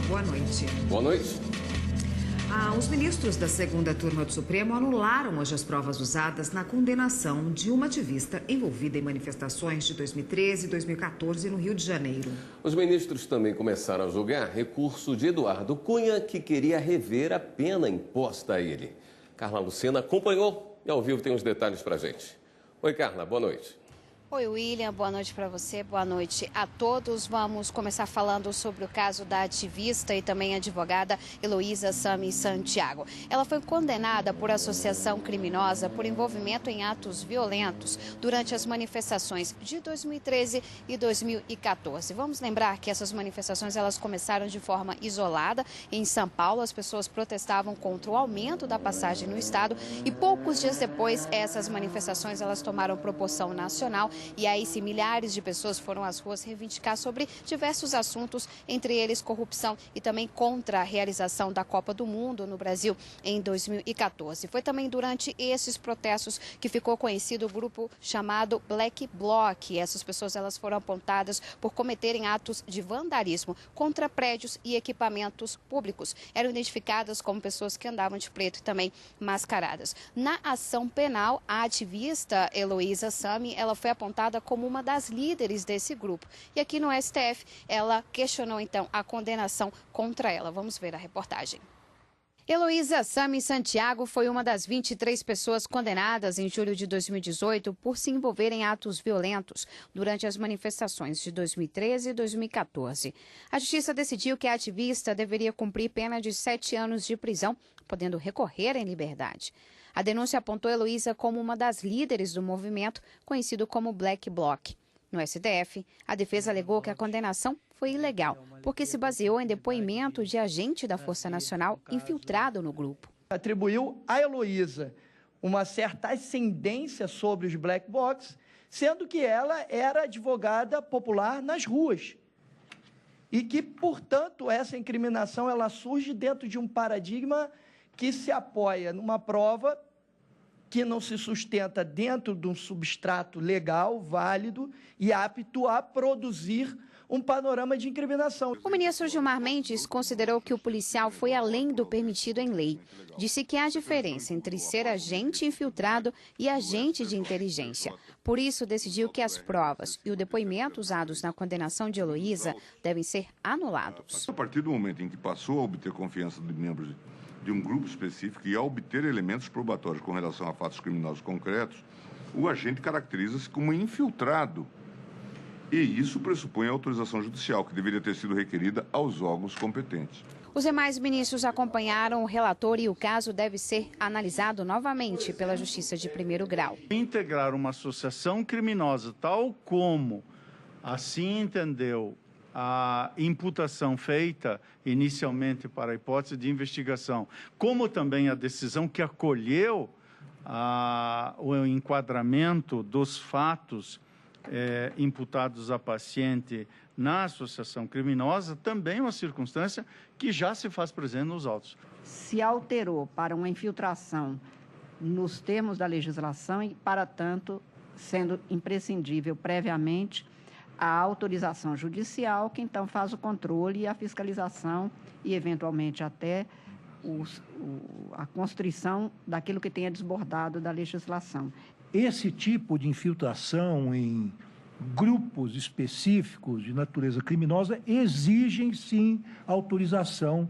boa noite. Boa noite. Os ministros da segunda turma do Supremo anularam hoje as provas usadas na condenação de uma ativista envolvida em manifestações de 2013 e 2014 no Rio de Janeiro. Os ministros também começaram a julgar recurso de Eduardo Cunha, que queria rever a pena imposta a ele. Carla Lucena acompanhou e ao vivo tem os detalhes pra gente. Oi, Carla, boa noite. Oi, William, boa noite para você, boa noite a todos. Vamos começar falando sobre o caso da ativista e também advogada Heloísa Sami Santiago. Ela foi condenada por associação criminosa por envolvimento em atos violentos durante as manifestações de 2013 e 2014. Vamos lembrar que essas manifestações elas começaram de forma isolada em São Paulo. As pessoas protestavam contra o aumento da passagem no estado e poucos dias depois essas manifestações elas tomaram proporção nacional. E aí, sim, milhares de pessoas foram às ruas reivindicar sobre diversos assuntos, entre eles corrupção e também contra a realização da Copa do Mundo no Brasil em 2014. Foi também durante esses protestos que ficou conhecido o grupo chamado Black Bloc. Essas pessoas elas foram apontadas por cometerem atos de vandalismo contra prédios e equipamentos públicos. Eram identificadas como pessoas que andavam de preto e também mascaradas. Na ação penal, a ativista Heloísa Sami, ela foi apontada como uma das líderes desse grupo. E aqui no STF, ela questionou, então, a condenação contra ela. Vamos ver a reportagem. Heloísa Sami Santiago foi uma das 23 pessoas condenadas em julho de 2018 por se envolver em atos violentos durante as manifestações de 2013 e 2014. A justiça decidiu que a ativista deveria cumprir pena de 7 anos de prisão, podendo recorrer em liberdade. A denúncia apontou Heloísa como uma das líderes do movimento, conhecido como Black Bloc. No STF, a defesa alegou que a condenação foi ilegal, porque se baseou em depoimento de agente da Força Nacional infiltrado no grupo. Atribuiu a Heloísa uma certa ascendência sobre os Black Blocs, sendo que ela era advogada popular nas ruas. E que, portanto, essa incriminação ela surge dentro de um paradigma que se apoia numa prova que não se sustenta dentro de um substrato legal, válido e apto a produzir um panorama de incriminação. O ministro Gilmar Mendes considerou que o policial foi além do permitido em lei. Disse que há diferença entre ser agente infiltrado e agente de inteligência. Por isso, decidiu que as provas e o depoimento usados na condenação de Heloísa devem ser anulados. A partir do momento em que passou a obter confiança de membros de um grupo específico e a obter elementos probatórios com relação a fatos criminosos concretos, o agente caracteriza-se como infiltrado. E isso pressupõe a autorização judicial, que deveria ter sido requerida aos órgãos competentes. Os demais ministros acompanharam o relator e o caso deve ser analisado novamente pela Justiça de Primeiro Grau. Integrar uma associação criminosa, tal como assim entendeu a imputação feita inicialmente para a hipótese de investigação, como também a decisão que acolheu o enquadramento dos fatos imputados à paciente na associação criminosa, também uma circunstância que já se faz presente nos autos. Se alterou para uma infiltração nos termos da legislação e, para tanto, sendo imprescindível previamente a autorização judicial, que então faz o controle e a fiscalização e, eventualmente, até a constrição daquilo que tenha desbordado da legislação. Esse tipo de infiltração em grupos específicos de natureza criminosa exigem, sim, autorização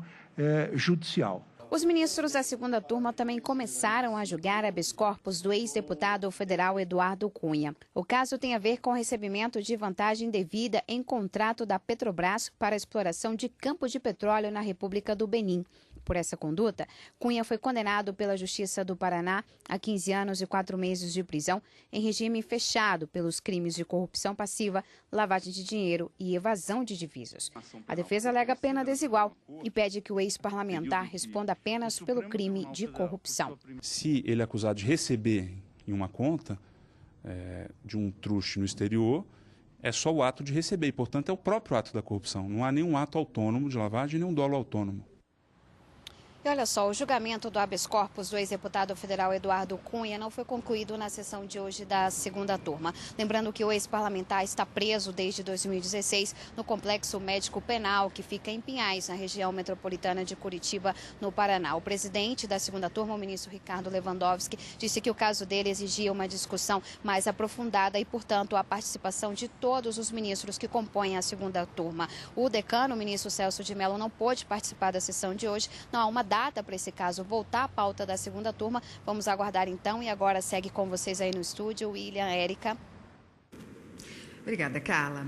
judicial. Os ministros da segunda turma também começaram a julgar habeas corpus do ex-deputado federal Eduardo Cunha. O caso tem a ver com o recebimento de vantagem devida em contrato da Petrobras para a exploração de campos de petróleo na República do Benin. Por essa conduta, Cunha foi condenado pela Justiça do Paraná a 15 anos e 4 meses de prisão em regime fechado pelos crimes de corrupção passiva, lavagem de dinheiro e evasão de divisas. A defesa alega pena desigual e pede que o ex-parlamentar responda apenas pelo crime de corrupção. Se ele é acusado de receber em uma conta de um truste no exterior, é só o ato de receber e, portanto, é o próprio ato da corrupção. Não há nenhum ato autônomo de lavagem, nenhum dolo autônomo. E olha só, o julgamento do habeas corpus do ex-deputado federal Eduardo Cunha não foi concluído na sessão de hoje da segunda turma. Lembrando que o ex-parlamentar está preso desde 2016 no Complexo Médico Penal, que fica em Pinhais, na região metropolitana de Curitiba, no Paraná. O presidente da segunda turma, o ministro Ricardo Lewandowski, disse que o caso dele exigia uma discussão mais aprofundada e, portanto, a participação de todos os ministros que compõem a segunda turma. O decano, o ministro Celso de Mello, não pôde participar da sessão de hoje. Não há uma data para esse caso voltar à pauta da segunda turma. Vamos aguardar então, e agora segue com vocês aí no estúdio, William, Érica. Obrigada, Carla.